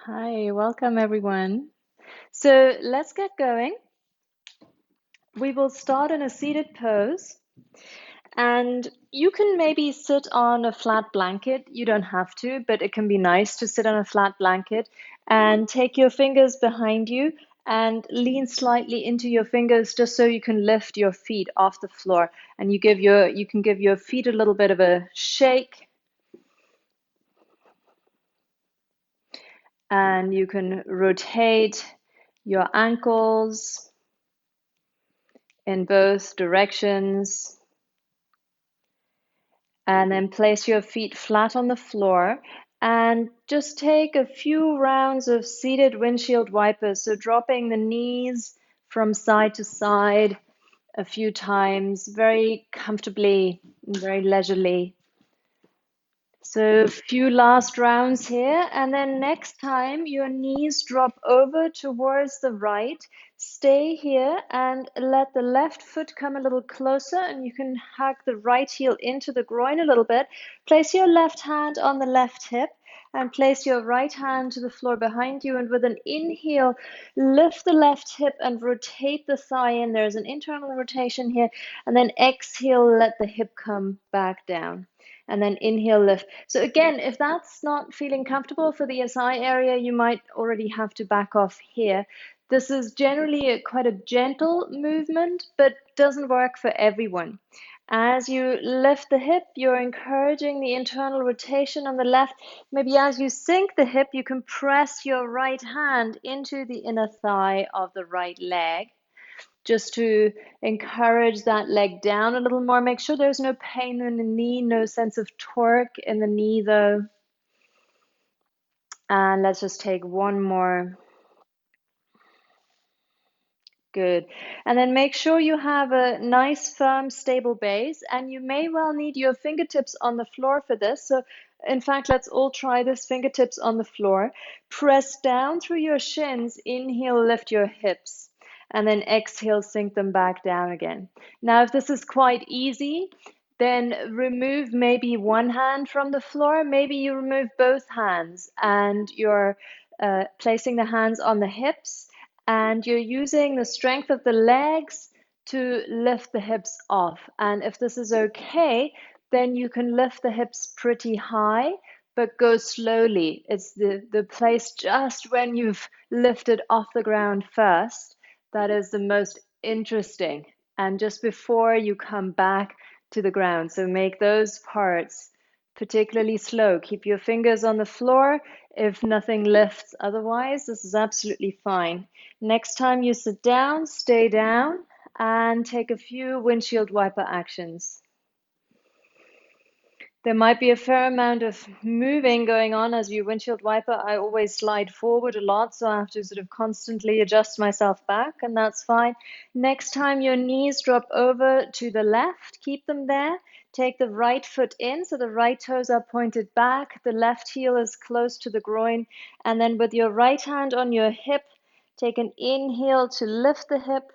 Hi, welcome everyone. So let's get going. We will start in a seated pose, and you can maybe sit on a flat blanket. You don't have to, but it can be nice to sit on a flat blanket and take your fingers behind you and lean slightly into your fingers just so you can lift your feet off the floor, and you can give your feet a little bit of a shake, and you can rotate your ankles in both directions, and then place your feet flat on the floor and just take a few rounds of seated windshield wipers. So dropping the knees from side to side a few times, very comfortably, very leisurely. So a few last rounds here, and then next time your knees drop over towards the right, stay here and let the left foot come a little closer, and you can hug the right heel into the groin a little bit. Place your left hand on the left hip and place your right hand to the floor behind you, and with an inhale, lift the left hip and rotate the thigh in. There's an internal rotation here, and then exhale, let the hip come back down, and then inhale, lift. So again, if that's not feeling comfortable for the SI area, you might already have to back off here. This is generally quite a gentle movement, but doesn't work for everyone. As you lift the hip, you're encouraging the internal rotation on the left. Maybe as you sink the hip, you can press your right hand into the inner thigh of the right leg, just to encourage that leg down a little more. Make sure there's no pain in the knee, no sense of torque in the knee though. And let's just take one more. Good. And then make sure you have a nice, firm, stable base. And you may well need your fingertips on the floor for this. So in fact, let's all try this, fingertips on the floor. Press down through your shins. Inhale, lift your hips. And then exhale, sink them back down again. Now, if this is quite easy, then remove maybe one hand from the floor. Maybe you remove both hands and you're placing the hands on the hips, and you're using the strength of the legs to lift the hips off. And if this is okay, then you can lift the hips pretty high, but go slowly. It's the place just when you've lifted off the ground first that is the most interesting, and just before you come back to the ground. So make those parts particularly slow. Keep your fingers on the floor if nothing lifts. Otherwise, this is absolutely fine. Next time you sit down, stay down and take a few windshield wiper actions. There might be a fair amount of moving going on as you windshield wiper. I always slide forward a lot, so I have to sort of constantly adjust myself back, and that's fine. Next time your knees drop over to the left, keep them there. Take the right foot in, so the right toes are pointed back. The left heel is close to the groin. And then with your right hand on your hip, take an inhale to lift the hip.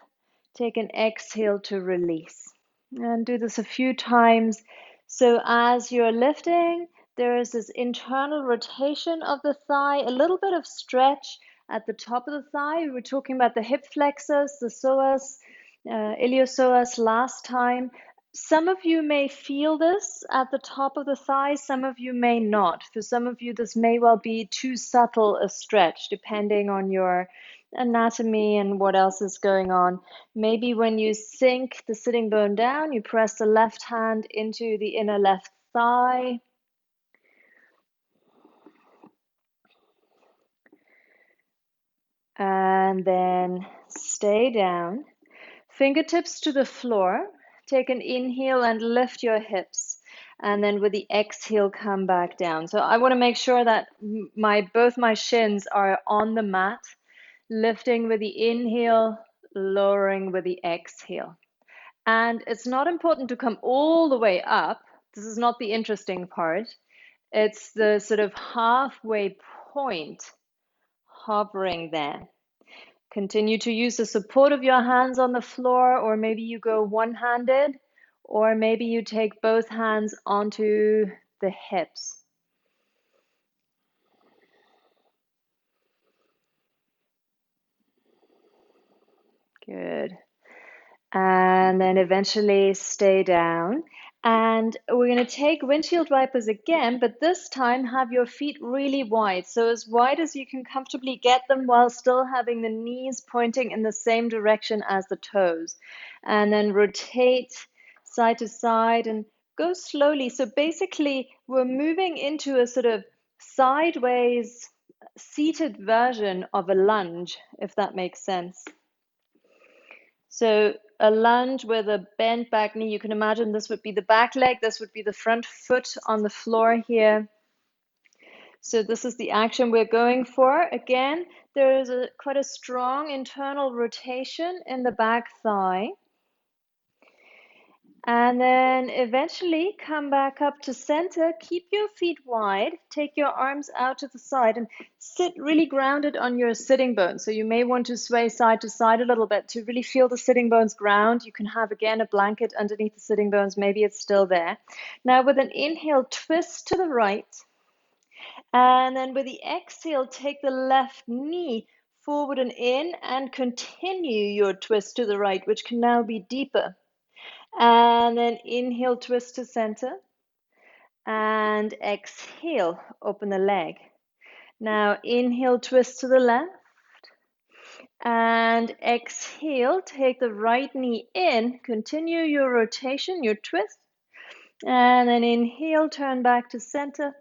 Take an exhale to release. And do this a few times. So as you're lifting, there is this internal rotation of the thigh, a little bit of stretch at the top of the thigh. We were talking about the hip flexors, the psoas, iliopsoas last time. Some of you may feel this at the top of the thigh, some of you may not. For some of you, this may well be too subtle a stretch, depending on your anatomy and what else is going on. Maybe when you sink the sitting bone down, you press the left hand into the inner left thigh. And then stay down. Fingertips to the floor. Take an inhale and lift your hips. And then with the exhale, come back down. So I want to make sure that both my shins are on the mat, lifting with the inhale, lowering with the exhale. And it's not important to come all the way up. This is not the interesting part. It's the sort of halfway point, hovering there. Continue to use the support of your hands on the floor, or maybe you go one-handed, or maybe you take both hands onto the hips. Good. And then eventually stay down. And we're going to take windshield wipers again, but this time have your feet really wide. So as wide as you can comfortably get them while still having the knees pointing in the same direction as the toes. And then rotate side to side and go slowly. So basically, we're moving into a sort of sideways seated version of a lunge, if that makes sense. So a lunge with a bent back knee, you can imagine this would be the back leg, this would be the front foot on the floor here. So this is the action we're going for. Again, there is quite a strong internal rotation in the back thigh. And then eventually come back up to center. Keep your feet wide. Take your arms out to the side and sit really grounded on your sitting bones. So you may want to sway side to side a little bit to really feel the sitting bones ground. You can have, again, a blanket underneath the sitting bones. Maybe it's still there. Now with an inhale, twist to the right. And then with the exhale, take the left knee forward and in and continue your twist to the right, which can now be deeper. And then inhale, twist to center. And exhale, open the leg. Now inhale, twist to the left. And exhale, take the right knee in. Continue your rotation, your twist. And then inhale, turn back to center.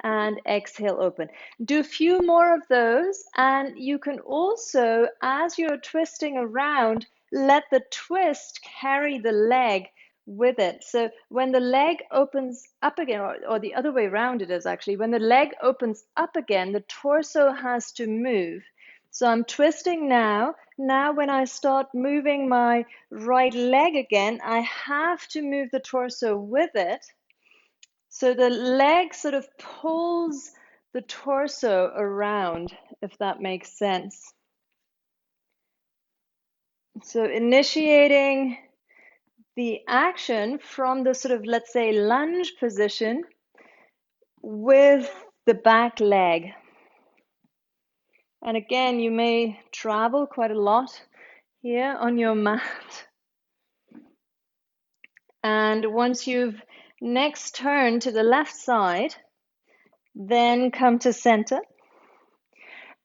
And exhale, open. Do a few more of those. And you can also, as you're twisting around, let the twist carry the leg with it. So when the leg opens up again, or the other way around it is actually, when the leg opens up again, the torso has to move. So I'm twisting now. Now when I start moving my right leg again, I have to move the torso with it. So the leg sort of pulls the torso around, if that makes sense. So initiating the action from the sort of, let's say, lunge position with the back leg. And again, you may travel quite a lot here on your mat. And once you've next turned to the left side, then come to center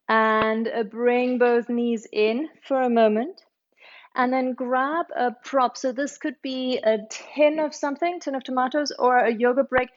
and bring both knees in for a moment. And then grab a prop. So this could be a tin of something, tin of tomatoes, or a yoga brick,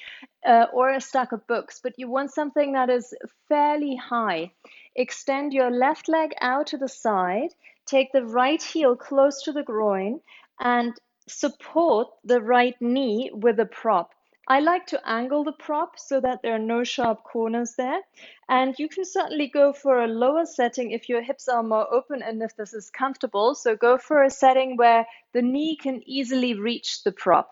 or a stack of books. But you want something that is fairly high. Extend your left leg out to the side. Take the right heel close to the groin and support the right knee with a prop. I like to angle the prop so that there are no sharp corners there. And you can certainly go for a lower setting if your hips are more open and if this is comfortable. So go for a setting where the knee can easily reach the prop.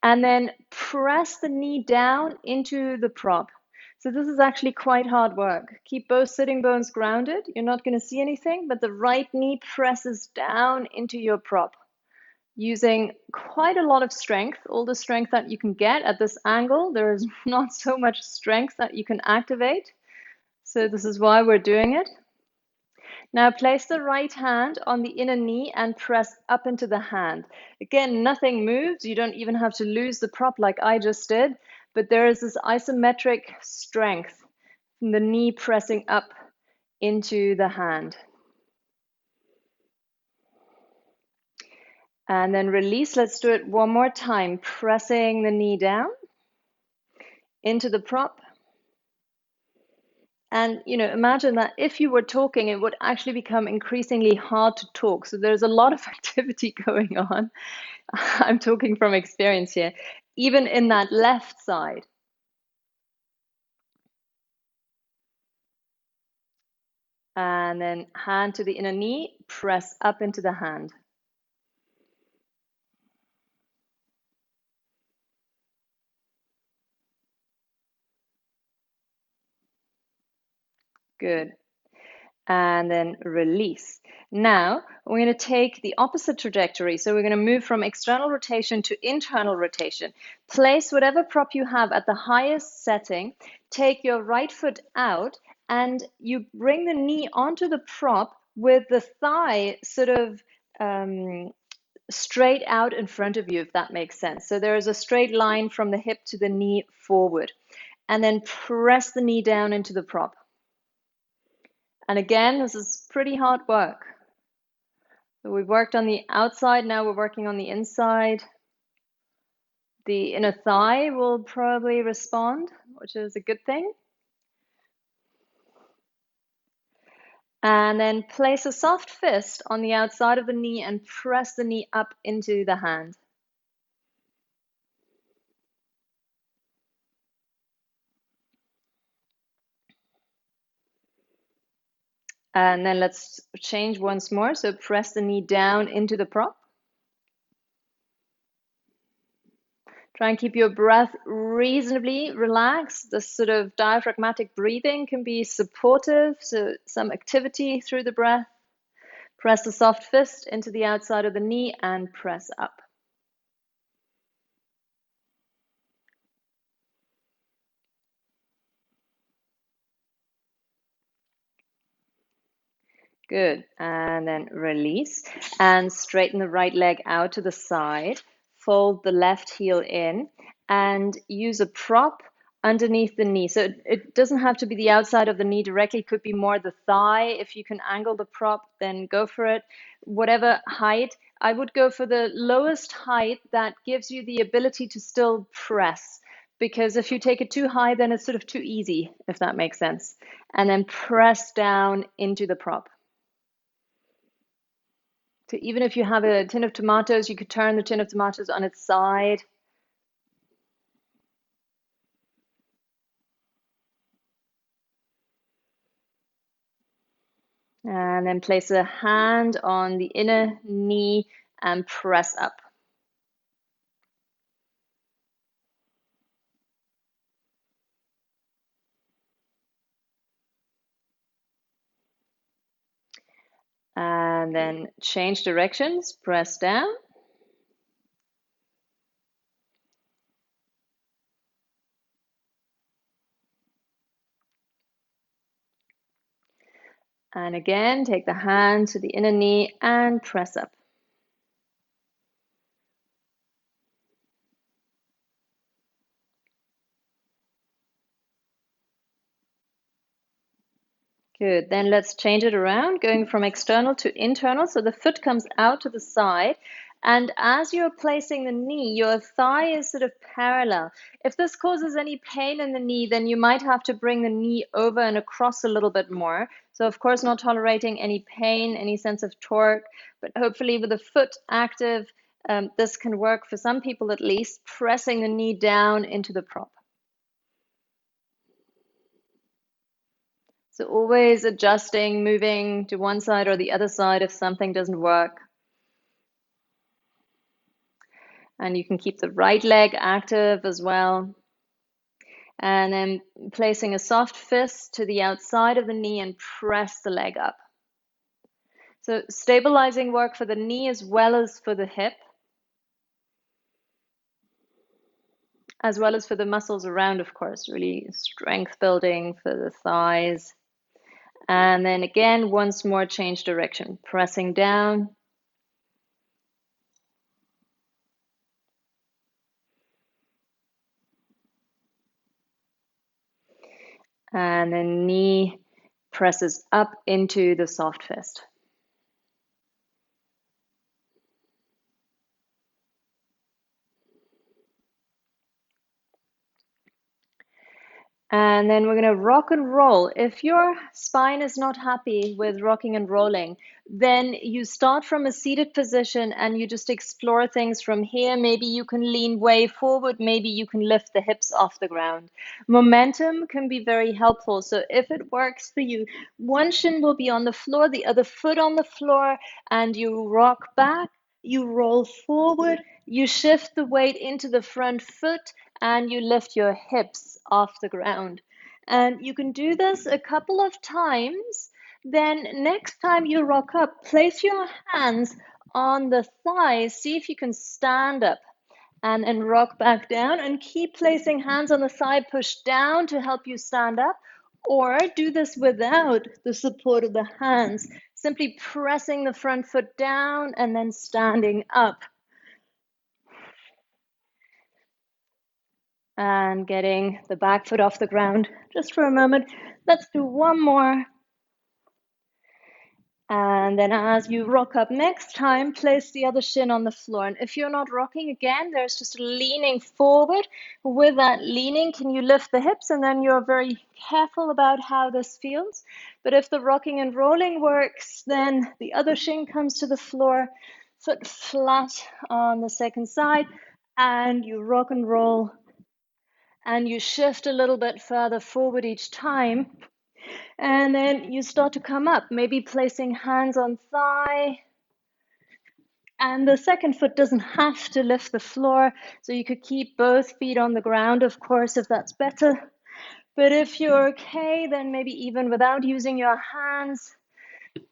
And then press the knee down into the prop. So this is actually quite hard work. Keep both sitting bones grounded. You're not going to see anything, but the right knee presses down into your prop, using quite a lot of strength, all the strength that you can get at this angle. There is not so much strength that you can activate. So this is why we're doing it. Now place the right hand on the inner knee and press up into the hand. Again, nothing moves. You don't even have to lose the prop like I just did, but there is this isometric strength from the knee pressing up into the hand. And then release. Let's do it one more time. Pressing the knee down into the prop. And imagine that if you were talking, it would actually become increasingly hard to talk. So there's a lot of activity going on. I'm talking from experience here, even in that left side. And then hand to the inner knee, press up into the hand. Good. And then release. Now we're going to take the opposite trajectory. So we're going to move from external rotation to internal rotation. Place whatever prop you have at the highest setting. Take your right foot out and you bring the knee onto the prop with the thigh sort of straight out in front of you, if that makes sense. So there is a straight line from the hip to the knee forward. And then press the knee down into the prop. And again, this is pretty hard work. So we've worked on the outside, now we're working on the inside. The inner thigh will probably respond, which is a good thing. And then place a soft fist on the outside of the knee and press the knee up into the hand. And then let's change once more. So press the knee down into the prop. Try and keep your breath reasonably relaxed. This sort of diaphragmatic breathing can be supportive, so some activity through the breath. Press the soft fist into the outside of the knee and press up. Good. And then release and straighten the right leg out to the side. Fold the left heel in and use a prop underneath the knee. So it doesn't have to be the outside of the knee directly, it could be more the thigh. If you can angle the prop, then go for it. Whatever height, I would go for the lowest height that gives you the ability to still press. Because if you take it too high, then it's sort of too easy, if that makes sense. And then press down into the prop. So even if you have a tin of tomatoes, you could turn the tin of tomatoes on its side. And then place a hand on the inner knee and press up. And then change directions, press down. And again, take the hand to the inner knee and press up. Good. Then let's change it around, going from external to internal. So the foot comes out to the side. And as you're placing the knee, your thigh is sort of parallel. If this causes any pain in the knee, then you might have to bring the knee over and across a little bit more. So of course, not tolerating any pain, any sense of torque, but hopefully with the foot active, this can work for some people at least, pressing the knee down into the prop. So always adjusting, moving to one side or the other side if something doesn't work. And you can keep the right leg active as well. And then placing a soft fist to the outside of the knee and press the leg up. So stabilizing work for the knee as well as for the hip, as well as for the muscles around, of course, really strength building for the thighs. And then again, once more, change direction, pressing down. And then knee presses up into the soft fist. And then we're going to rock and roll. If your spine is not happy with rocking and rolling, then you start from a seated position and you just explore things from here. Maybe you can lean way forward. Maybe you can lift the hips off the ground. Momentum can be very helpful. So if it works for you, one shin will be on the floor, the other foot on the floor, and you rock back, you roll forward, you shift the weight into the front foot, and you lift your hips off the ground. And you can do this a couple of times. Then next time you rock up, place your hands on the thighs. See if you can stand up and rock back down and keep placing hands on the side, push down to help you stand up, Or do this without the support of the hands, simply pressing the front foot down and then standing up and getting the back foot off the ground just for a moment. Let's do one more. And then as you rock up next time, place the other shin on the floor. And if you're not rocking again, there's just a leaning forward. With that leaning, can you lift the hips? And then you're very careful about how this feels. But if the rocking and rolling works, then the other shin comes to the floor, foot flat on the second side, and you rock and roll. And you shift a little bit further forward each time. And then you start to come up, maybe placing hands on thigh. And the second foot doesn't have to lift the floor, so you could keep both feet on the ground, of course, if that's better. But if you're okay, then maybe even without using your hands,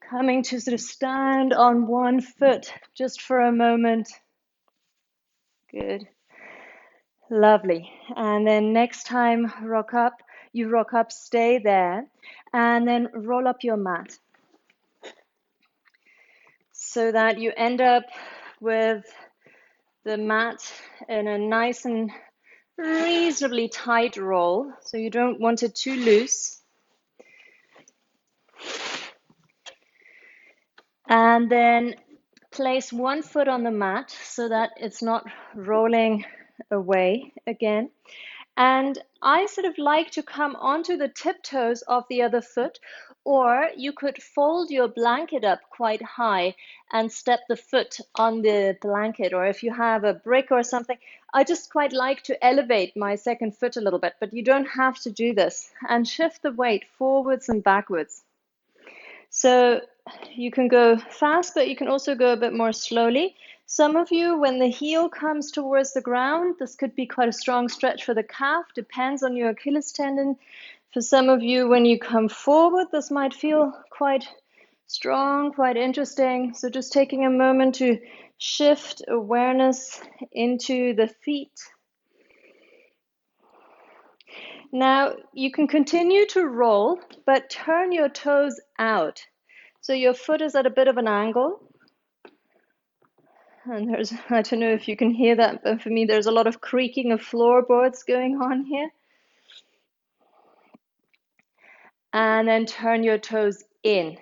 coming to sort of stand on one foot just for a moment. Good. Lovely. And then next time, rock up. You rock up, stay there, and then roll up your mat, so that you end up with the mat in a nice and reasonably tight roll. So you don't want it too loose. And then place one foot on the mat so that it's not rolling away again. And I sort of like to come onto the tiptoes of the other foot, or you could fold your blanket up quite high and step the foot on the blanket. Or if you have a brick or something, I just quite like to elevate my second foot a little bit, but you don't have to do this. And shift the weight forwards and backwards. So you can go fast, but you can also go a bit more slowly. Some of you, when the heel comes towards the ground, this could be quite a strong stretch for the calf, depends on your Achilles tendon. For some of you, when you come forward, this might feel quite strong, quite interesting. So just taking a moment to shift awareness into the feet. Now, you can continue to roll, but turn your toes out. So your foot is at a bit of an angle. And there's, I don't know if you can hear that, but for me, there's a lot of creaking of floorboards going on here. And then turn your toes in.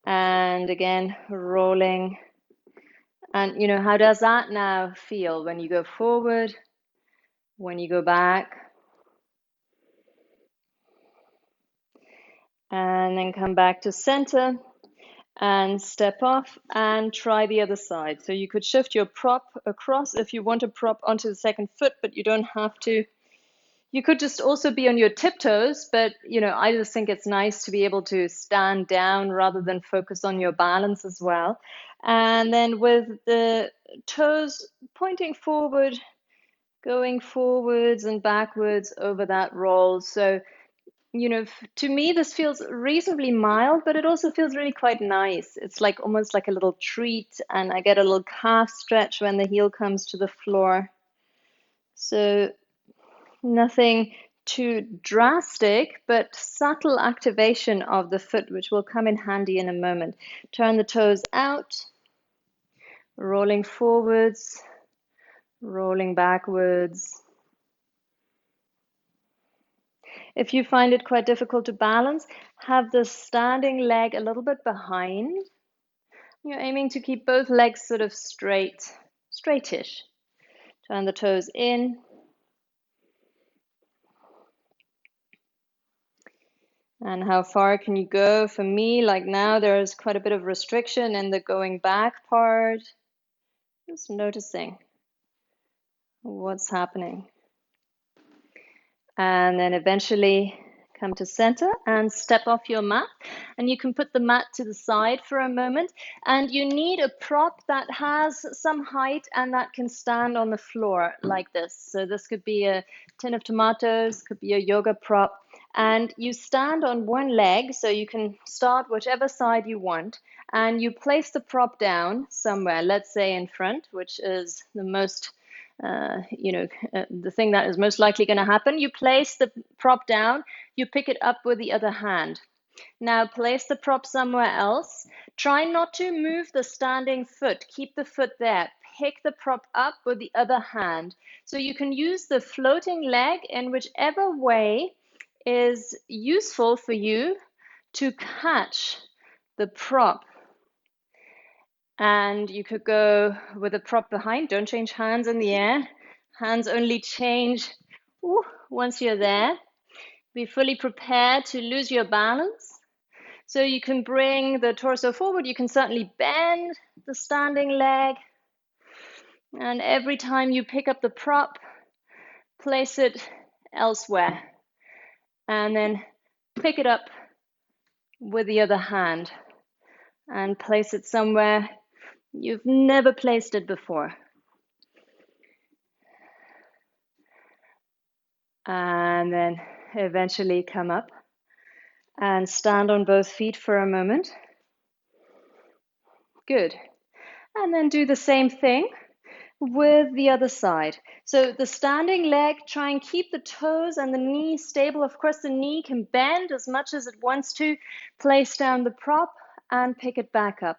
And again, rolling. And you know, how does that now feel when you go forward, when you go back? And then come back to center and step off and try the other side. So you could shift your prop across if you want to prop onto the second foot, but you don't have to. You could just also be on your tiptoes, but you know, I just think it's nice to be able to stand down rather than focus on your balance as well. And then with the toes pointing forward, going forwards and backwards over that roll. So you know, to me, this feels reasonably mild, but it also feels really quite nice. It's like almost like a little treat, and I get a little calf stretch when the heel comes to the floor. So nothing too drastic, but subtle activation of the foot, which will come in handy in a moment. Turn the toes out, rolling forwards, rolling backwards. If you find it quite difficult to balance, have the standing leg a little bit behind. You're aiming to keep both legs sort of straight, straightish. Turn the toes in. And how far can you go? For me, like now, there's quite a bit of restriction in the going back part. Just noticing what's happening. And then eventually come to center and step off your mat. And you can put the mat to the side for a moment. And you need a prop that has some height and that can stand on the floor like this. So this could be a tin of tomatoes, could be a yoga prop. And you stand on one leg, so you can start whichever side you want. And you place the prop down somewhere, let's say in front, which is the most the thing that is most likely going to happen. You place the prop down, you pick it up with the other hand. Now place the prop somewhere else. Try not to move the standing foot. Keep the foot there. Pick the prop up with the other hand. So you can use the floating leg in whichever way is useful for you to catch the prop. And you could go with the prop behind. Don't change hands in the air. Hands only change once you're there. Be fully prepared to lose your balance. So you can bring the torso forward. You can certainly bend the standing leg. And every time you pick up the prop, place it elsewhere. And then pick it up with the other hand and place it somewhere you've never placed it before. And then eventually come up and stand on both feet for a moment. Good. And then do the same thing with the other side. So the standing leg, try and keep the toes and the knee stable. Of course, the knee can bend as much as it wants to. Place down the prop and pick it back up.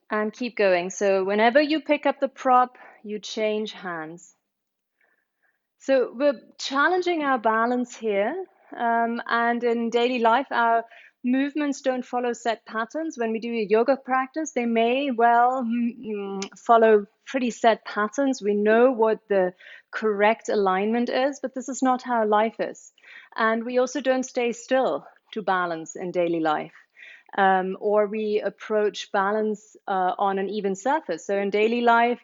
And keep going. So whenever you pick up the prop, you change hands. So we're challenging our balance here. And in daily life, our movements don't follow set patterns. When we do a yoga practice, they may well follow pretty set patterns. We know what the correct alignment is, but this is not how life is. And we also don't stay still to balance in daily life. Or we approach balance on an even surface. So in daily life,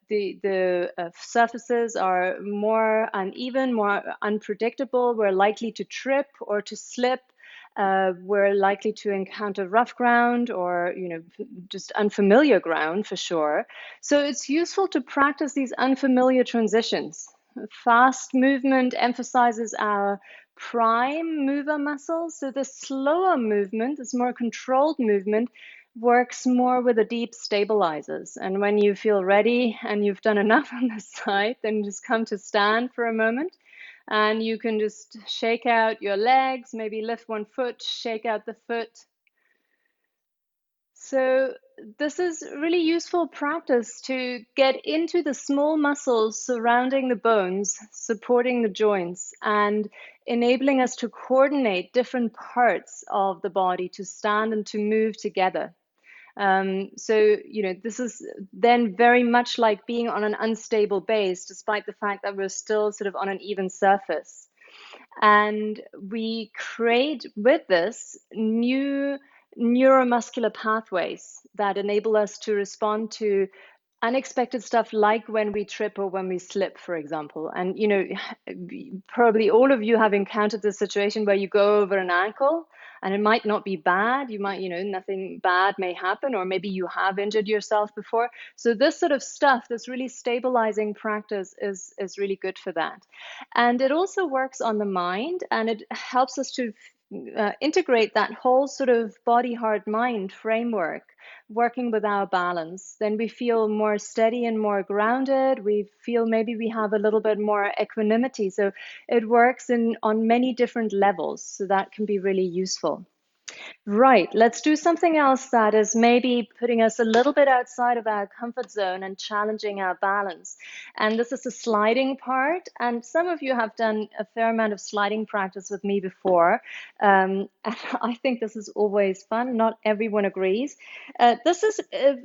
the surfaces are more uneven, more unpredictable. We're likely to trip or to slip. We're likely to encounter rough ground or just unfamiliar ground for sure. So it's useful to practice these unfamiliar transitions. Fast movement emphasizes our prime mover muscles. So the slower movement, this more controlled movement, works more with the deep stabilizers. And when you feel ready and you've done enough on this side, then just come to stand for a moment. And you can just shake out your legs, maybe lift one foot, shake out the foot. So this is really useful practice to get into the small muscles surrounding the bones, supporting the joints, and enabling us to coordinate different parts of the body to stand and to move together. This is then very much like being on an unstable base, despite the fact that we're still sort of on an even surface. And we create with this new neuromuscular pathways that enable us to respond to unexpected stuff like when we trip or when we slip, for example. And probably all of you have encountered this situation where you go over an ankle and it might not be bad. You might, nothing bad may happen, or maybe you have injured yourself before. So this sort of stuff, this really stabilizing practice is really good for that. And it also works on the mind, and it helps us to integrate that whole sort of body, heart, mind framework working with our balance. Then we feel more steady and more grounded. We feel maybe we have a little bit more equanimity. So it works on many different levels. So that can be really useful. Right, let's do something else that is maybe putting us a little bit outside of our comfort zone and challenging our balance. And this is the sliding part. And some of you have done a fair amount of sliding practice with me before. And I think this is always fun. Not everyone agrees. This is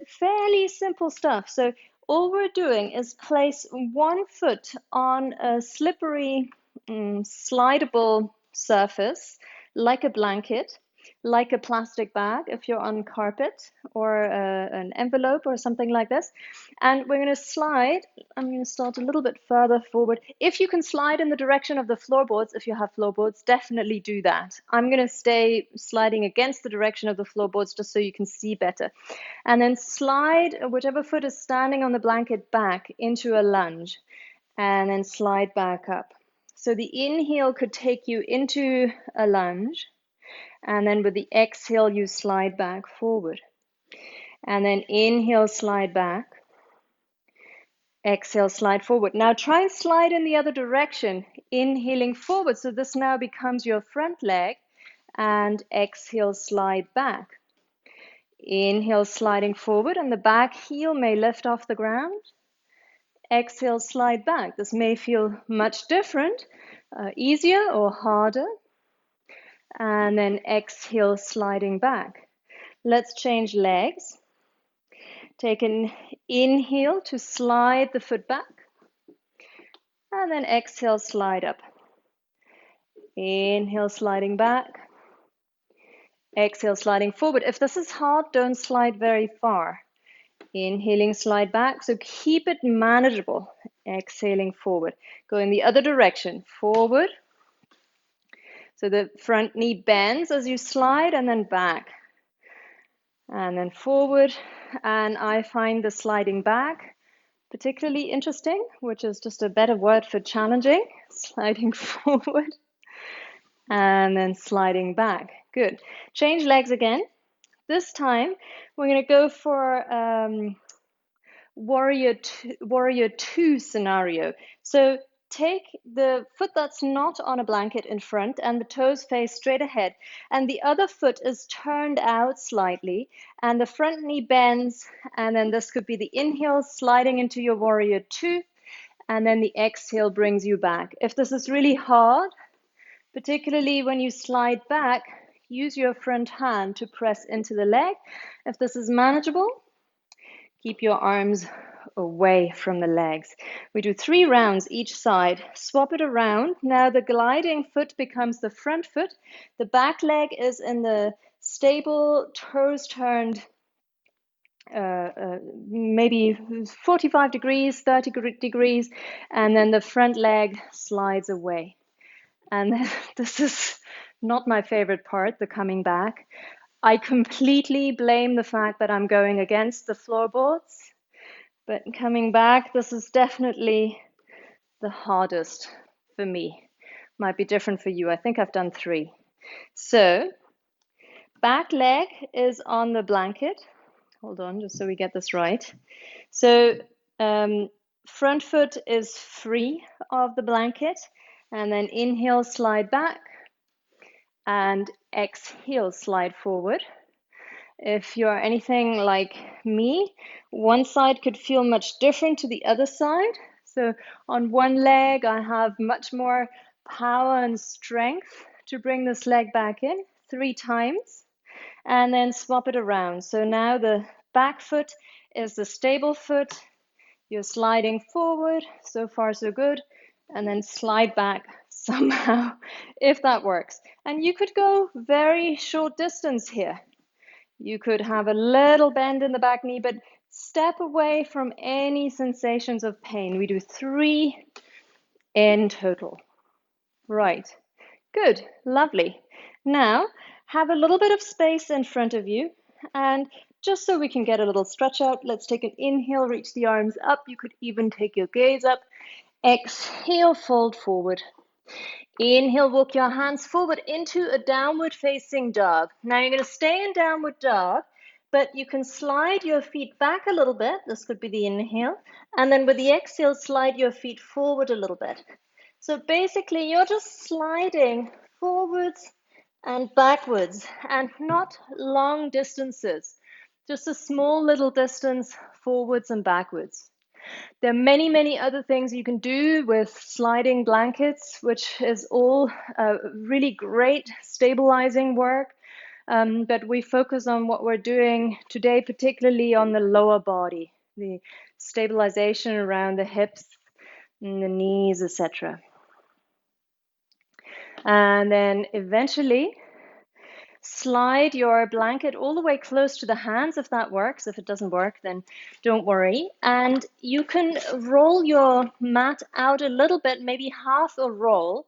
fairly simple stuff. So all we're doing is place one foot on a slippery, slidable surface like a blanket, like a plastic bag if you're on carpet or an envelope or something like this. And we're going to slide. I'm going to start a little bit further forward. If you can slide in the direction of the floorboards, if you have floorboards, definitely do that. I'm going to stay sliding against the direction of the floorboards just so you can see better. And then slide whichever foot is standing on the blanket back into a lunge, and then slide back up. So the inhale could take you into a lunge. And then with the exhale, you slide back forward. And then inhale, slide back. Exhale, slide forward. Now try and slide in the other direction, inhaling forward. So this now becomes your front leg. And exhale, slide back. Inhale, sliding forward, and the back heel may lift off the ground. Exhale, slide back. This may feel much different, easier or harder. And then exhale, sliding back. Let's change legs. Take an inhale to slide the foot back. And then exhale, slide up. Inhale, sliding back. Exhale, sliding forward. If this is hard, don't slide very far. Inhaling, slide back. So keep it manageable. Exhaling forward. Go in the other direction. Forward. So the front knee bends as you slide, and then back. And then forward. And I find the sliding back particularly interesting, which is just a better word for challenging. Sliding forward. And then sliding back. Good. Change legs again. This time, we're going to go for warrior two scenario. So take the foot that's not on a blanket in front and the toes face straight ahead, and the other foot is turned out slightly, and the front knee bends, and then this could be the inhale sliding into your warrior two, and then the exhale brings you back. If this is really hard, particularly when you slide back, use your front hand to press into the leg. If this is manageable, keep your arms away from the legs. We do 3 rounds each side. Swap it around. Now the gliding foot becomes the front foot. The back leg is in the stable, toes turned, maybe 45 degrees, 30 degrees, and then the front leg slides away. And this is not my favorite part, the coming back. I completely blame the fact that I'm going against the floorboards. But coming back, this is definitely the hardest for me. Might be different for you. I think I've done 3. So, back leg is on the blanket. Hold on, just so we get this right. So, front foot is free of the blanket. And then inhale, slide back. And exhale, slide forward. If you're anything like me, one side could feel much different to the other side. So on one leg, I have much more power and strength to bring this leg back in 3 times, and then swap it around. So now the back foot is the stable foot. You're sliding forward, so far so good, and then slide back somehow, if that works. And you could go very short distance here. You could have a little bend in the back knee, but step away from any sensations of pain. We do 3 in total. Right. Good. Lovely. Now, have a little bit of space in front of you. And just so we can get a little stretch out, let's take an inhale, reach the arms up. You could even take your gaze up. Exhale, fold forward. Inhale, walk your hands forward into a downward facing dog. Now you're going to stay in downward dog, but you can slide your feet back a little bit. This could be the inhale. And then with the exhale, slide your feet forward a little bit. So basically, you're just sliding forwards and backwards, and not long distances, just a small little distance forwards and backwards. There are many, many other things you can do with sliding blankets, which is all really great stabilizing work. But we focus on what we're doing today, particularly on the lower body, the stabilization around the hips and the knees, etc. And then eventually slide your blanket all the way close to the hands if that works. If it doesn't work, then don't worry. And you can roll your mat out a little bit, maybe half a roll,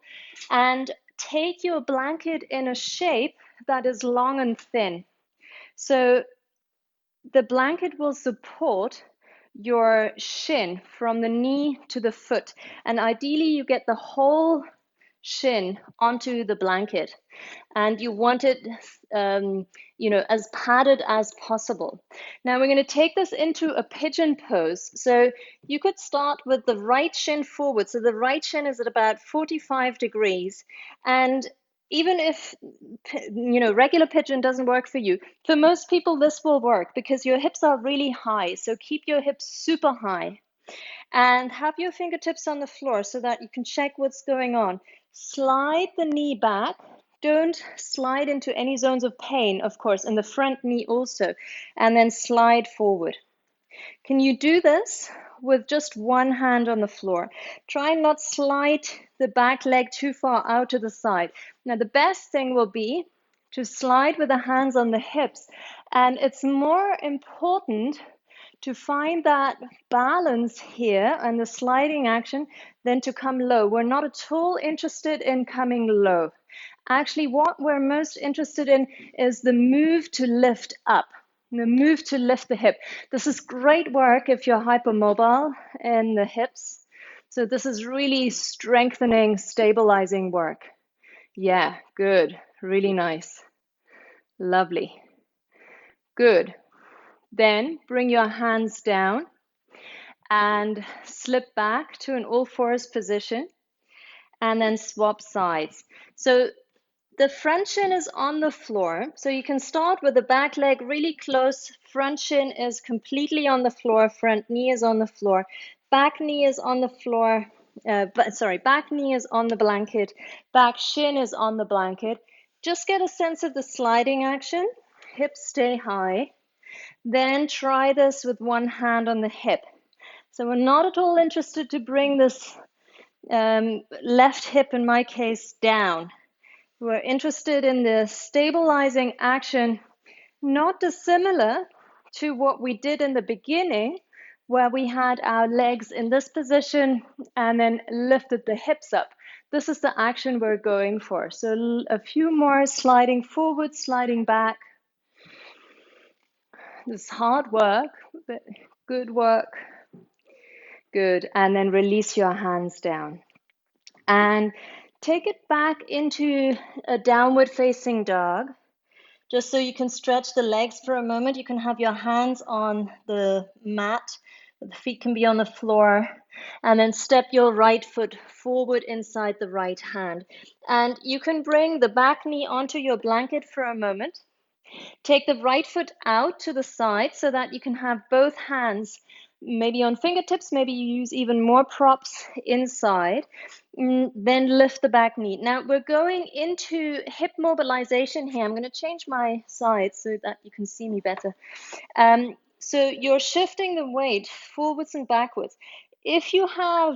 and take your blanket in a shape that is long and thin. So the blanket will support your shin from the knee to the foot. And ideally, you get the whole shin onto the blanket, and you want it, as padded as possible. Now we're going to take this into a pigeon pose. So you could start with the right shin forward. So the right shin is at about 45 degrees, and even if regular pigeon doesn't work for you, for most people this will work because your hips are really high. So keep your hips super high and have your fingertips on the floor so that you can check what's going on. Slide the knee back. Don't slide into any zones of pain, of course, and the front knee also, and then slide forward. Can you do this with just one hand on the floor? Try and not slide the back leg too far out to the side. Now, the best thing will be to slide with the hands on the hips, and it's more important to find that balance here and the sliding action than to come low. We're not at all interested in coming low. Actually, what we're most interested in is the move to lift up, the move to lift the hip. This is great work if you're hypermobile in the hips. So this is really strengthening, stabilizing work. Yeah, good. Really nice. Lovely. Good. Then bring your hands down and slip back to an all fours position and then swap sides. So the front shin is on the floor. So you can start with the back leg really close. Front shin is completely on the floor. Front knee is on the floor. Back knee is on the floor. Back knee is on the blanket. Back shin is on the blanket. Just get a sense of the sliding action. Hips stay high. Then try this with one hand on the hip. So we're not at all interested to bring this left hip, in my case, down. We're interested in the stabilizing action, not dissimilar to what we did in the beginning, where we had our legs in this position and then lifted the hips up. This is the action we're going for. So a few more sliding forward, sliding back. This is hard work, but good work. Good. And then release your hands down. And take it back into a downward facing dog. Just so you can stretch the legs for a moment, you can have your hands on the mat, the feet can be on the floor, and then step your right foot forward inside the right hand. And you can bring the back knee onto your blanket for a moment. Take the right foot out to the side so that you can have both hands maybe on fingertips, maybe you use even more props inside. Then lift the back knee. Now we're going into hip mobilization here. I'm going to change my side so that you can see me better. So you're shifting the weight forwards and backwards. If you have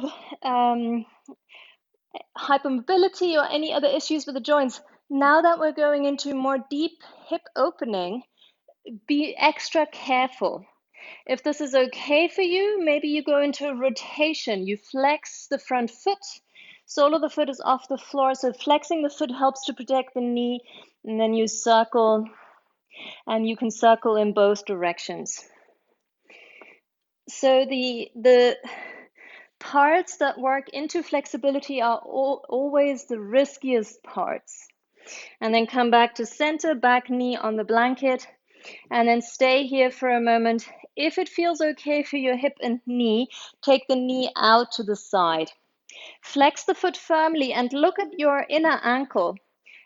hypermobility or any other issues with the joints, now that we're going into more deep hip opening, be extra careful. If this is okay for you, maybe you go into a rotation. You flex the front foot. Sole of the foot is off the floor, so flexing the foot helps to protect the knee. And then you circle, and you can circle in both directions. So the parts that work into flexibility are always the riskiest parts. And then come back to center, back knee on the blanket, and then stay here for a moment. If it feels okay for your hip and knee, take the knee out to the side. Flex the foot firmly and look at your inner ankle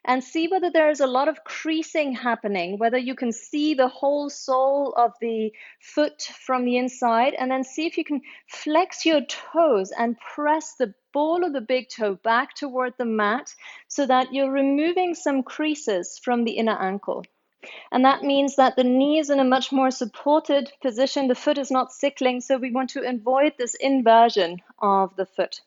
and see whether there is a lot of creasing happening, whether you can see the whole sole of the foot from the inside, and then see if you can flex your toes and press the ball of the big toe back toward the mat so that you're removing some creases from the inner ankle. And that means that the knee is in a much more supported position. The foot is not sickling, so we want to avoid this inversion of the foot.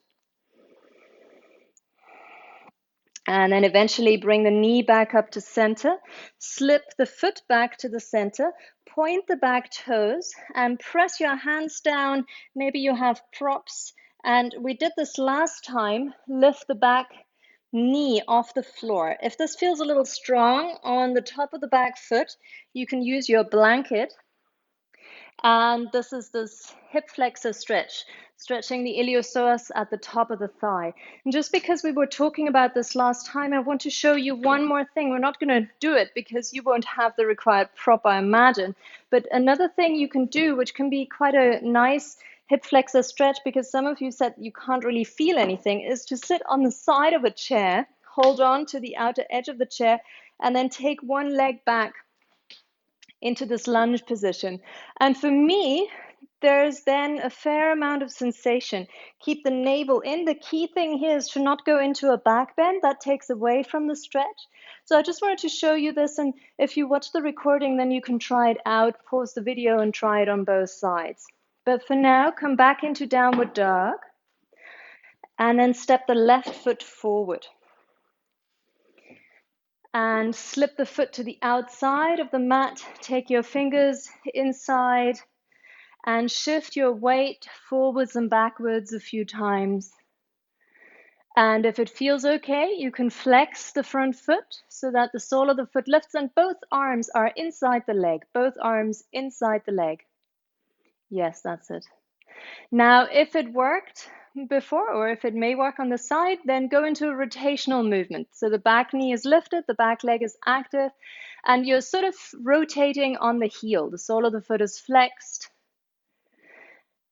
And then eventually bring the knee back up to center, slip the foot back to the center, point the back toes, and press your hands down. Maybe you have props. And we did this last time, lift the back knee off the floor. If this feels a little strong on the top of the back foot, you can use your blanket And this is this hip flexor stretch, stretching the iliopsoas at the top of the thigh. And just because we were talking about this last time, I want to show you one more thing. We're not going to do it because you won't have the required prop, I imagine. But another thing you can do, which can be quite a nice hip flexor stretch, because some of you said you can't really feel anything, is to sit on the side of a chair, hold on to the outer edge of the chair, and then take one leg back into this lunge position. And for me, there's then a fair amount of sensation. Keep the navel in. The key thing here is to not go into a back bend. That takes away from the stretch. So I just wanted to show you this. And if you watch the recording, then you can try it out, pause the video and try it on both sides. But for now, come back into downward dog and then step the left foot forward. And slip the foot to the outside of the mat. Take your fingers inside and shift your weight forwards and backwards a few times. And if it feels okay, you can flex the front foot so that the sole of the foot lifts and both arms are inside the leg. Both arms inside the leg. Yes, that's it. Now, if it worked before, or if it may work on the side, then go into a rotational movement. So the back knee is lifted, the back leg is active, and you're sort of rotating on the heel. The sole of the foot is flexed,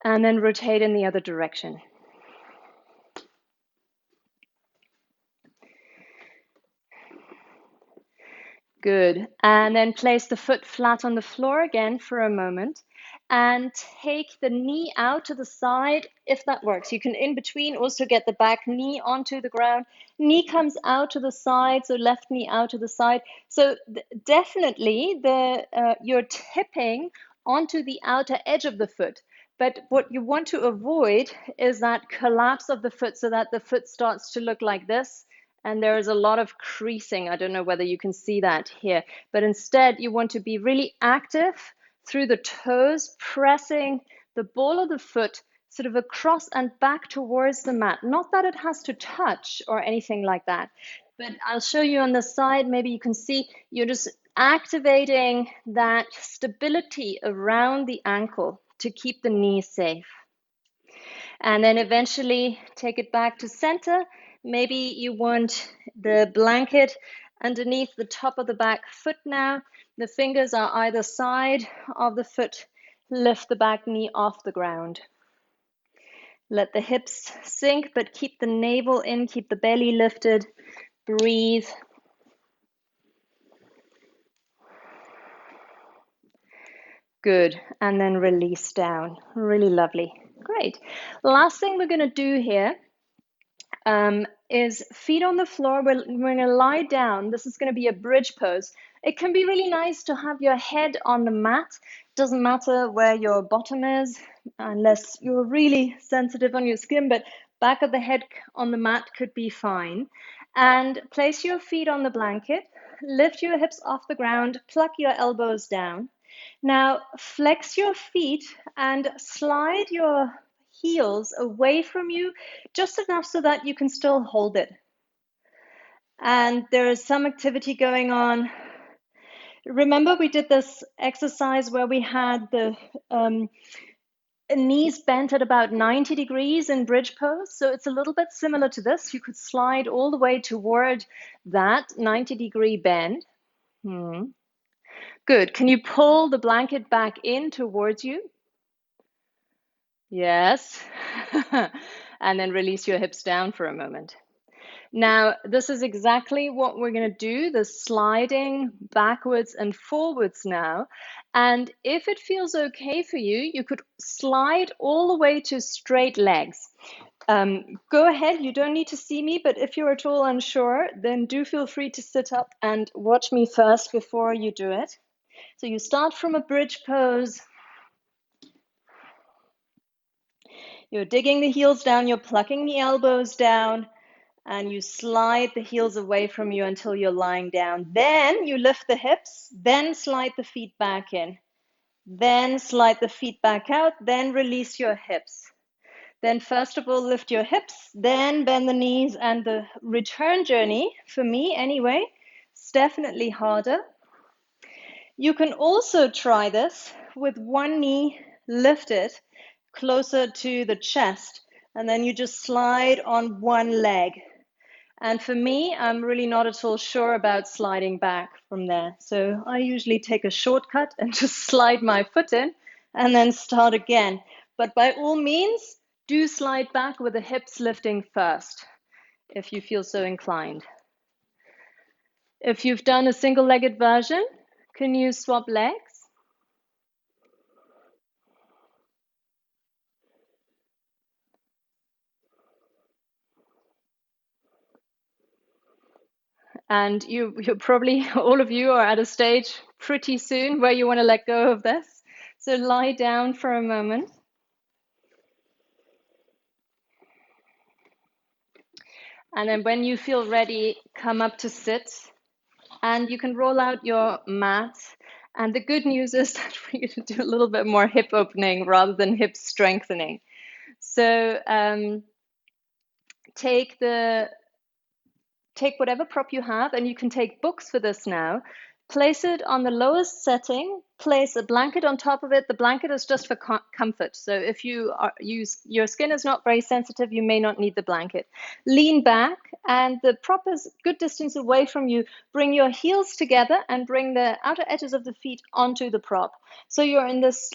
and then rotate in the other direction. Good. And then place the foot flat on the floor again for a moment and take the knee out to the side if that works. You can in between also get the back knee onto the ground. Knee comes out to the side, so left knee out to the side. So definitely you're tipping onto the outer edge of the foot. But what you want to avoid is that collapse of the foot so that the foot starts to look like this. And there is a lot of creasing. I don't know whether you can see that here, but instead you want to be really active through the toes, pressing the ball of the foot sort of across and back towards the mat. Not that it has to touch or anything like that, but I'll show you on the side. Maybe you can see you're just activating that stability around the ankle to keep the knee safe. And then eventually take it back to center. Maybe you want the blanket underneath the top of the back foot now. The fingers are either side of the foot. Lift the back knee off the ground. Let the hips sink, but keep the navel in, keep the belly lifted. Breathe. Good. And then release down. Really lovely. Great. Last thing we're going to do here is feet on the floor. We're going to lie down. This is going to be a bridge pose. It can be really nice to have your head on the mat. Doesn't matter where your bottom is, unless you're really sensitive on your skin, but back of the head on the mat could be fine. And place your feet on the blanket. Lift your hips off the ground. Pluck your elbows down. Now flex your feet and slide your heels away from you just enough so that you can still hold it. And there is some activity going on. Remember we did this exercise where we had the knees bent at about 90 degrees in bridge pose. So it's a little bit similar to this. You could slide all the way toward that 90-degree bend. Good. Can you pull the blanket back in towards you? Yes. And then release your hips down for a moment. Now, this is exactly what we're going to do, the sliding backwards and forwards now. And if it feels okay for you, you could slide all the way to straight legs. Go ahead, you don't need to see me, but if you're at all unsure, then do feel free to sit up and watch me first before you do it. So you start from a bridge pose. You're digging the heels down, you're plucking the elbows down, and you slide the heels away from you until you're lying down. Then you lift the hips, then slide the feet back in. Then slide the feet back out, then release your hips. Then first of all, lift your hips, then bend the knees, and the return journey, for me anyway, is definitely harder. You can also try this with one knee lifted closer to the chest, and then you just slide on one leg. And for me, I'm really not at all sure about sliding back from there. So I usually take a shortcut and just slide my foot in and then start again. But by all means, do slide back with the hips lifting first if you feel so inclined. If you've done a single-legged version, can you swap legs? And you're probably, all of you are at a stage pretty soon where you want to let go of this. So lie down for a moment. And then when you feel ready, come up to sit. And you can roll out your mat. And the good news is that we're going to do a little bit more hip opening rather than hip strengthening. So take whatever prop you have, and you can take books for this now. Place it on the lowest setting, place a blanket on top of it. The blanket is just for comfort. So if your skin is not very sensitive, you may not need the blanket. Lean back, and the prop is good distance away from you. Bring your heels together and bring the outer edges of the feet onto the prop. So you're in this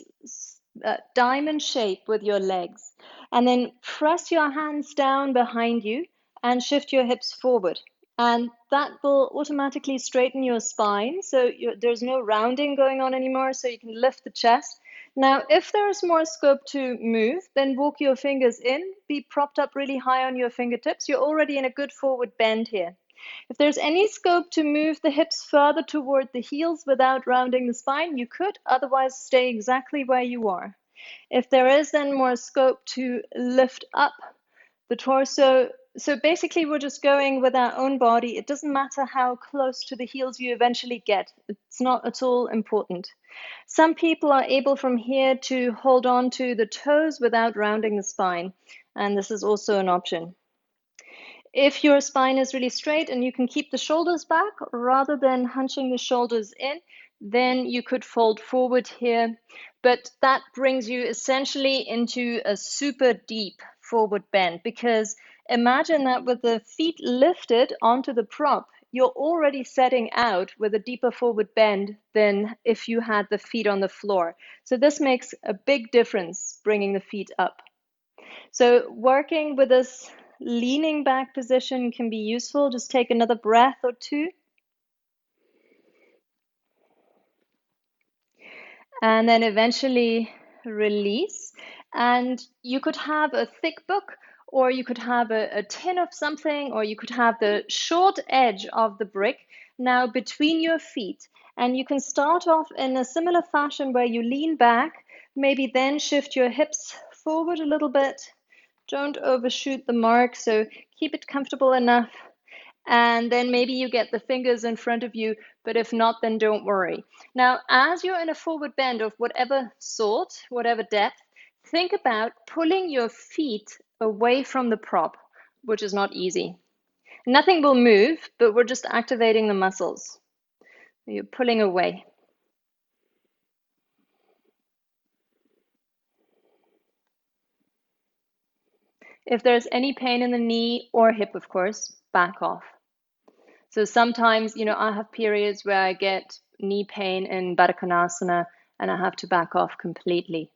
diamond shape with your legs. And then press your hands down behind you and shift your hips forward. And that will automatically straighten your spine. So there's no rounding going on anymore. So you can lift the chest. Now, if there's more scope to move, then walk your fingers in. Be propped up really high on your fingertips. You're already in a good forward bend here. If there's any scope to move the hips further toward the heels without rounding the spine, you could. Otherwise, stay exactly where you are. If there is then more scope to lift up the torso, so basically we're just going with our own body. It doesn't matter how close to the heels you eventually get. It's not at all important. Some people are able from here to hold on to the toes without rounding the spine, and this is also an option. If your spine is really straight and you can keep the shoulders back rather than hunching the shoulders in, then you could fold forward here. But that brings you essentially into a super deep forward bend, because imagine that with the feet lifted onto the prop, you're already setting out with a deeper forward bend than if you had the feet on the floor. So this makes a big difference, bringing the feet up. So working with this leaning back position can be useful. Just take another breath or two. And then eventually release. And you could have a thick book, or you could have a tin of something, or you could have the short edge of the brick now between your feet. And you can start off in a similar fashion where you lean back, maybe then shift your hips forward a little bit. Don't overshoot the mark, so keep it comfortable enough. And then maybe you get the fingers in front of you, but if not, then don't worry. Now, as you're in a forward bend of whatever sort, whatever depth, think about pulling your feet away from the prop, which is not easy. Nothing will move, but we're just activating the muscles. You're pulling away. If there's any pain in the knee or hip, of course, back off. So sometimes, I have periods where I get knee pain in Baddha Konasana and I have to back off completely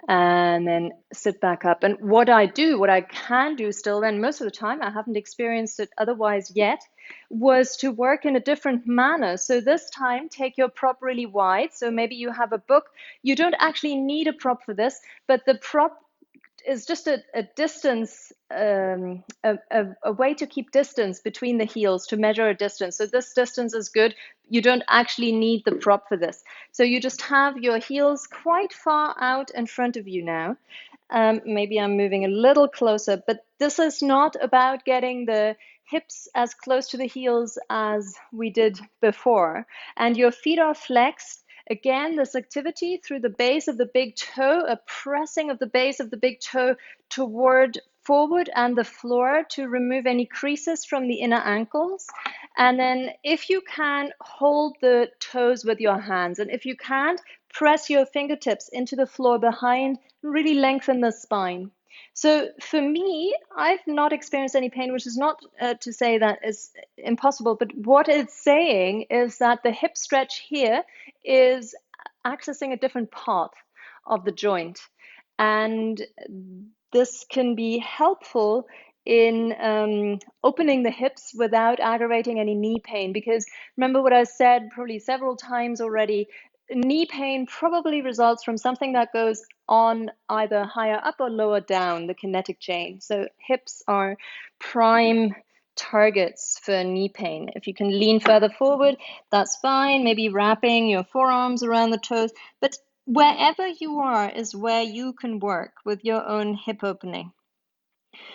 and then sit back up. And what I can do still, then most of the time, I haven't experienced it otherwise yet, was to work in a different manner. So this time, take your prop really wide. So maybe you have a book. You don't actually need a prop for this, but the prop is just a distance, a way to keep distance between the heels to measure a distance. So this distance is good. You don't actually need the prop for this. So you just have your heels quite far out in front of you now. Maybe I'm moving a little closer, but this is not about getting the hips as close to the heels as we did before. And your feet are flexed. Again, this activity through the base of the big toe, a pressing of the base of the big toe toward forward and the floor to remove any creases from the inner ankles. And then if you can, hold the toes with your hands. And if you can't, press your fingertips into the floor behind, really lengthen the spine. So for me, I've not experienced any pain, which is not to say that is impossible, but what it's saying is that the hip stretch here is accessing a different part of the joint. And this can be helpful in opening the hips without aggravating any knee pain. Because remember what I said probably several times already, knee pain probably results from something that goes on either higher up or lower down the kinetic chain. So hips are prime targets for knee pain. If you can lean further forward, that's fine. Maybe wrapping your forearms around the toes. But wherever you are is where you can work with your own hip opening.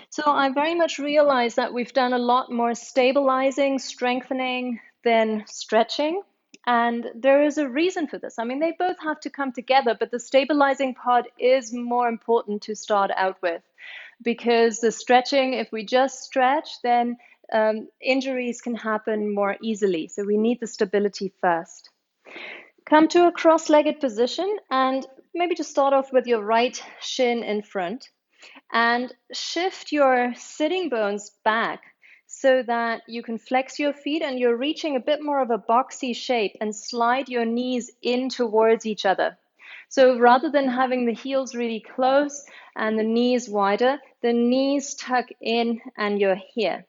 So I very much realize that we've done a lot more stabilizing, strengthening than stretching. And there is a reason for this. I mean, they both have to come together, but the stabilizing part is more important to start out with. Because the stretching, if we just stretch, then injuries can happen more easily. So we need the stability first. Come to a cross-legged position and maybe to start off with your right shin in front and shift your sitting bones back so that you can flex your feet and you're reaching a bit more of a boxy shape and slide your knees in towards each other. So rather than having the heels really close and the knees wider, the knees tuck in and you're here.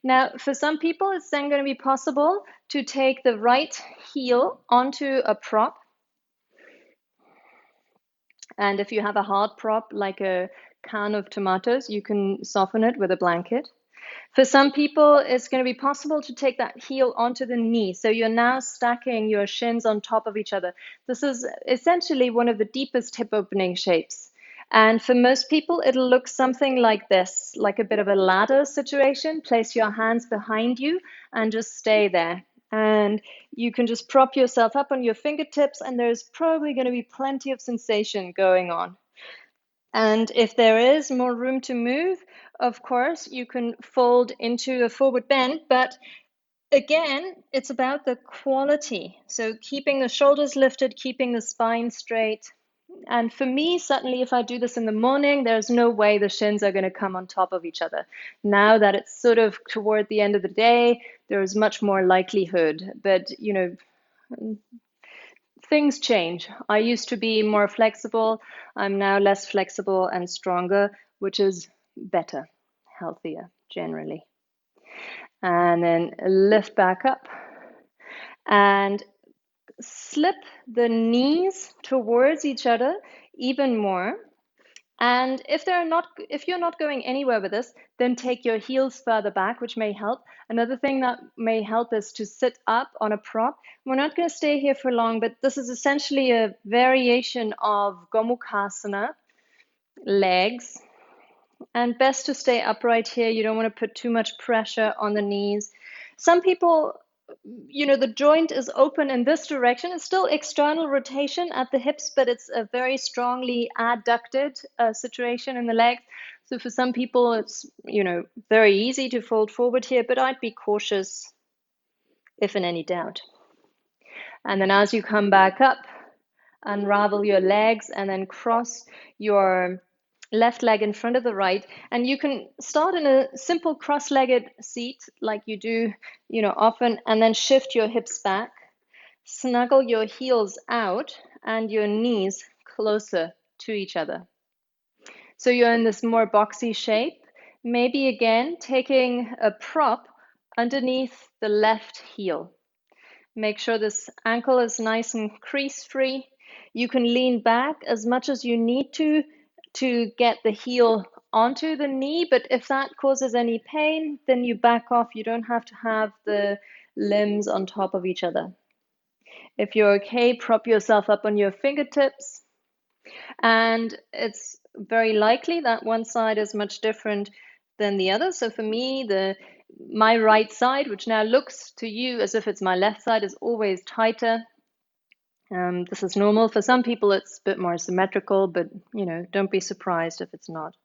Now, for some people, it's then going to be possible to take the right heel onto a prop. And if you have a hard prop, like a can of tomatoes, you can soften it with a blanket. For some people, it's going to be possible to take that heel onto the knee. So you're now stacking your shins on top of each other. This is essentially one of the deepest hip opening shapes. And for most people, it'll look something like this, like a bit of a ladder situation. Place your hands behind you and just stay there. And you can just prop yourself up on your fingertips, and there's probably going to be plenty of sensation going on. And if there is more room to move, of course, you can fold into a forward bend, but again, it's about the quality. So keeping the shoulders lifted, keeping the spine straight. And for me, certainly if I do this in the morning, there's no way the shins are going to come on top of each other. Now that it's sort of toward the end of the day, there's much more likelihood. But, you know, things change. I used to be more flexible. I'm now less flexible and stronger, which is better, healthier generally. And then lift back up and slip the knees towards each other even more. And if you're not going anywhere with this, then take your heels further back, which may help. Another thing that may help is to sit up on a prop. We're not going to stay here for long, but this is essentially a variation of Gomukhasana, legs. And best to stay upright here. You don't want to put too much pressure on the knees. Some people, you know, the joint is open in this direction. It's still external rotation at the hips, but it's a very strongly adducted situation in the legs. So for some people, it's, you know, very easy to fold forward here, but I'd be cautious if in any doubt. And then as you come back up, unravel your legs and then cross your left leg in front of the right. And you can start in a simple cross-legged seat like you do, you know, often, and then shift your hips back, snuggle your heels out and your knees closer to each other. So you're in this more boxy shape. Maybe again, taking a prop underneath the left heel. Make sure this ankle is nice and crease-free. You can lean back as much as you need to get the heel onto the knee, but if that causes any pain, then you back off. You don't have to have the limbs on top of each other. If you're okay, prop yourself up on your fingertips. And it's very likely that one side is much different than the other. So for me, my right side, which now looks to you as if it's my left side, is always tighter. This is normal. For some people, it's a bit more symmetrical, but you know, don't be surprised if it's not.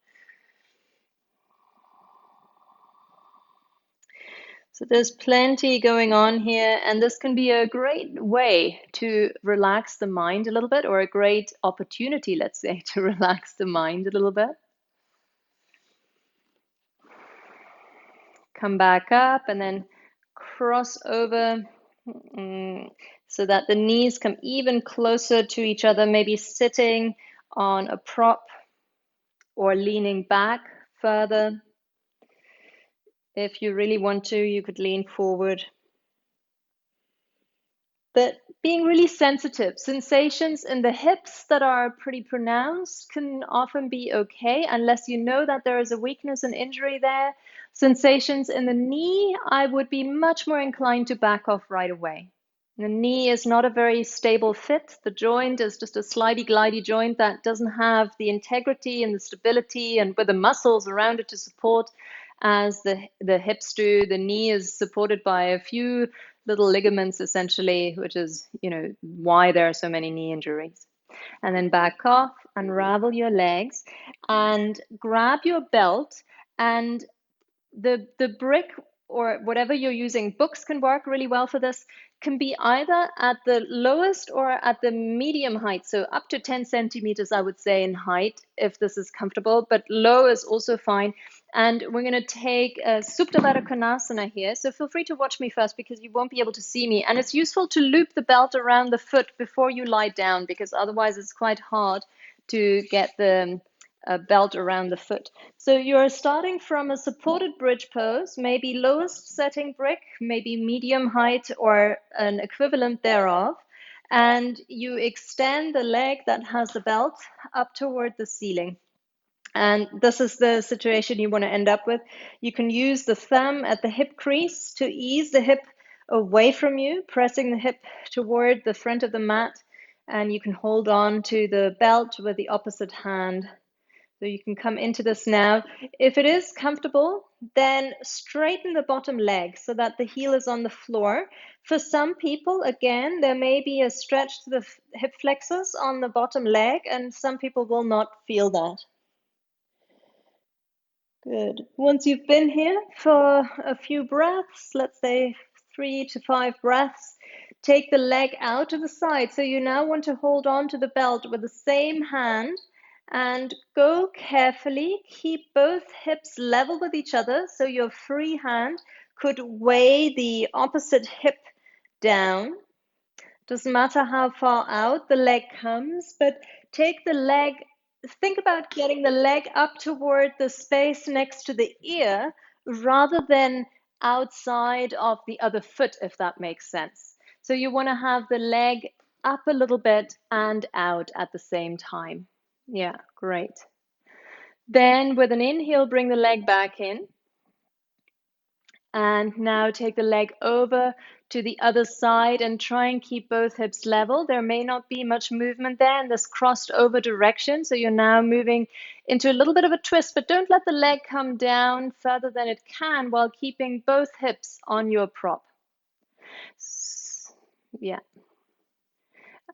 So there's plenty going on here, and this can be a great way to relax the mind a little bit, or a great opportunity, let's say, to relax the mind a little bit. Come back up and then cross over so that the knees come even closer to each other, maybe sitting on a prop or leaning back further. If you really want to, you could lean forward. But being really sensitive, sensations in the hips that are pretty pronounced can often be okay, unless you know that there is a weakness and injury there. Sensations in the knee, I would be much more inclined to back off right away. The knee is not a very stable fit. The joint is just a slidey, glidey joint that doesn't have the integrity and the stability and with the muscles around it to support as the hips do. The knee is supported by a few little ligaments essentially, which is, why there are so many knee injuries. And then back off, unravel your legs, and grab your belt. And the brick or whatever you're using, books can work really well for this, can be either at the lowest or at the medium height. So up to 10 centimeters, I would say, in height, if this is comfortable, but low is also fine. And we're going to take Supta Baddha Konasana here. So feel free to watch me first because you won't be able to see me. And it's useful to loop the belt around the foot before you lie down, because otherwise it's quite hard to get the belt around the foot. So you're starting from a supported bridge pose, maybe lowest setting brick, maybe medium height or an equivalent thereof. And you extend the leg that has the belt up toward the ceiling. And this is the situation you want to end up with. You can use the thumb at the hip crease to ease the hip away from you, pressing the hip toward the front of the mat. And you can hold on to the belt with the opposite hand. So you can come into this now. If it is comfortable, then straighten the bottom leg so that the heel is on the floor. For some people, again, there may be a stretch to the hip flexors on the bottom leg, and some people will not feel that. Good. Once you've been here for a few breaths, let's say 3 to 5 breaths, take the leg out to the side. So you now want to hold on to the belt with the same hand and go carefully. Keep both hips level with each other so your free hand could weigh the opposite hip down. Doesn't matter how far out the leg comes, but take the leg, think about getting the leg up toward the space next to the ear rather than outside of the other foot, if that makes sense. So you want to have the leg up a little bit and out at the same time. Yeah, great. Then with an inhale, bring the leg back in. And now take the leg over to the other side and try and keep both hips level. There may not be much movement there in this crossed over direction. So you're now moving into a little bit of a twist, but don't let the leg come down further than it can while keeping both hips on your prop. Yeah.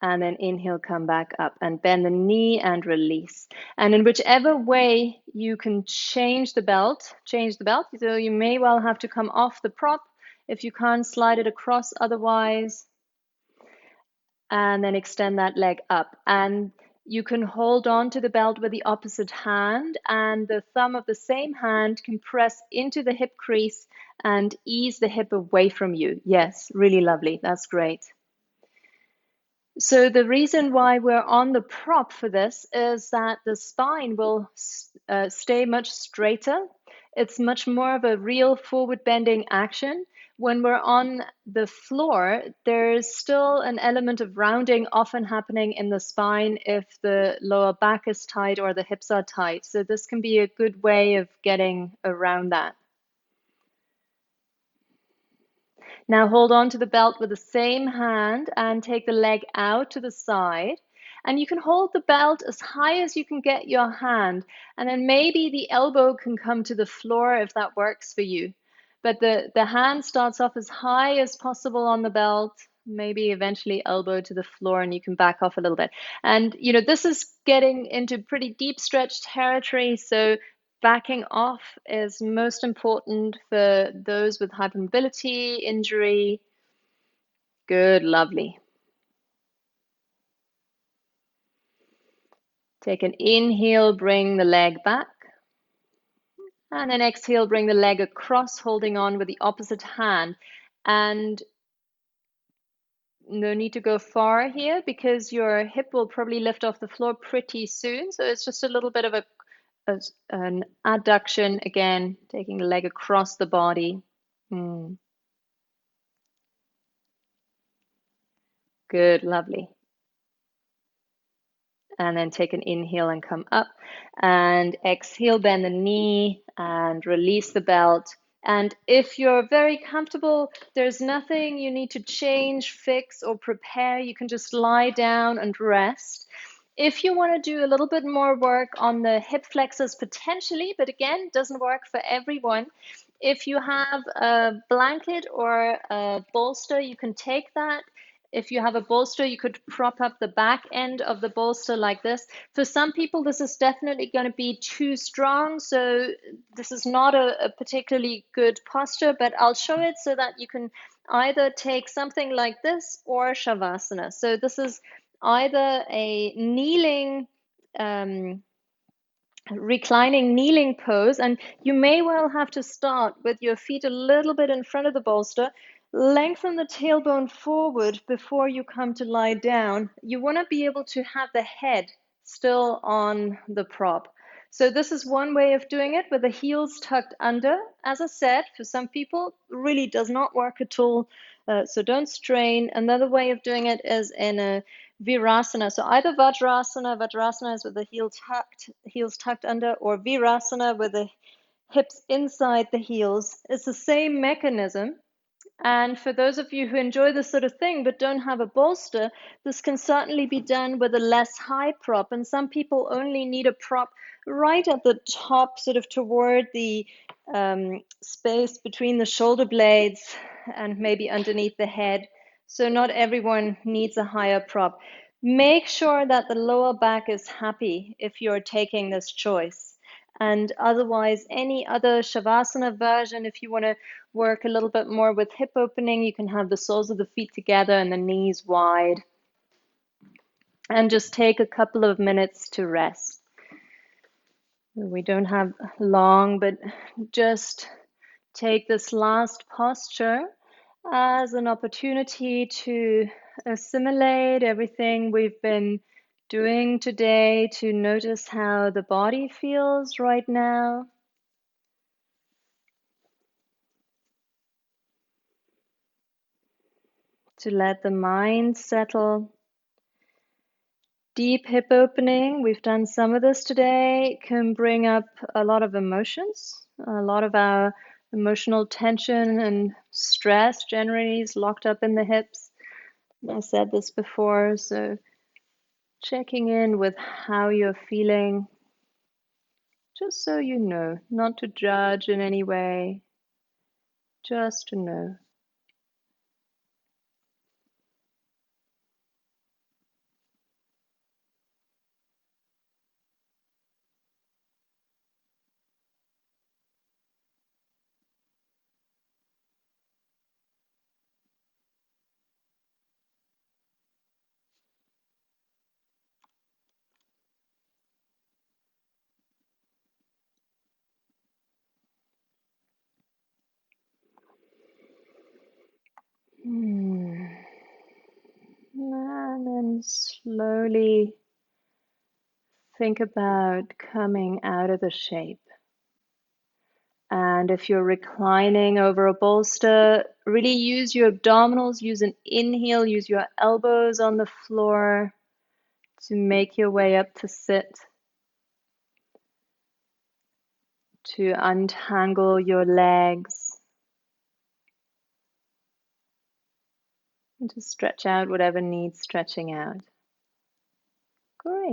And then inhale, come back up and bend the knee and release. And in whichever way you can change the belt. So you may well have to come off the prop if you can't slide it across otherwise. And then extend that leg up. And you can hold on to the belt with the opposite hand, and the thumb of the same hand can press into the hip crease and ease the hip away from you. Yes, really lovely. That's great. So the reason why we're on the prop for this is that the spine will stay much straighter. It's much more of a real forward bending action. When we're on the floor, there's still an element of rounding often happening in the spine if the lower back is tight or the hips are tight. So this can be a good way of getting around that. Now hold on to the belt with the same hand and take the leg out to the side. And you can hold the belt as high as you can get your hand. And then maybe the elbow can come to the floor if that works for you. But the hand starts off as high as possible on the belt, maybe eventually elbow to the floor, and you can back off a little bit. And this is getting into pretty deep stretch territory. So backing off is most important for those with hypermobility, injury. Good, lovely. Take an inhale, bring the leg back. And then exhale, bring the leg across, holding on with the opposite hand. And no need to go far here because your hip will probably lift off the floor pretty soon. So it's just a little bit of an adduction, again, taking the leg across the body. Good, lovely. And then take an inhale and come up. And exhale, bend the knee and release the belt. And if you're very comfortable, there's nothing you need to change, fix, or prepare. You can just lie down and rest. If you want to do a little bit more work on the hip flexors potentially, but again, doesn't work for everyone. If you have a blanket or a bolster, you can take that. If you have a bolster, you could prop up the back end of the bolster like this. For some people, this is definitely going to be too strong, so this is not a particularly good posture, but I'll show it so that you can either take something like this or Shavasana. So this is either a kneeling, reclining kneeling pose, and you may well have to start with your feet a little bit in front of the bolster. Lengthen the tailbone forward before you come to lie down. You want to be able to have the head still on the prop. So this is one way of doing it with the heels tucked under. As I said, for some people, really does not work at all. So don't strain. Another way of doing it is in a Virasana. So either Vajrasana is with the heels tucked under, or Virasana with the hips inside the heels. It's the same mechanism. And for those of you who enjoy this sort of thing but don't have a bolster, this can certainly be done with a less high prop. And some people only need a prop right at the top, sort of toward the space between the shoulder blades and maybe underneath the head. So not everyone needs a higher prop. Make sure that the lower back is happy if you're taking this choice. And otherwise, any other Shavasana version, if you want to work a little bit more with hip opening, you can have the soles of the feet together and the knees wide. And just take a couple of minutes to rest. We don't have long, but just take this last posture as an opportunity to assimilate everything we've been doing today, to notice how the body feels right now. To let the mind settle. Deep hip opening, we've done some of this today, can bring up a lot of emotions. A lot of our emotional tension and stress generally is locked up in the hips. I said this before, so checking in with how you're feeling, just so you know, not to judge in any way, just to know. And then slowly think about coming out of the shape. And if you're reclining over a bolster, really use your abdominals, use an inhale, use your elbows on the floor to make your way up to sit, to untangle your legs, and to stretch out whatever needs stretching out. Great.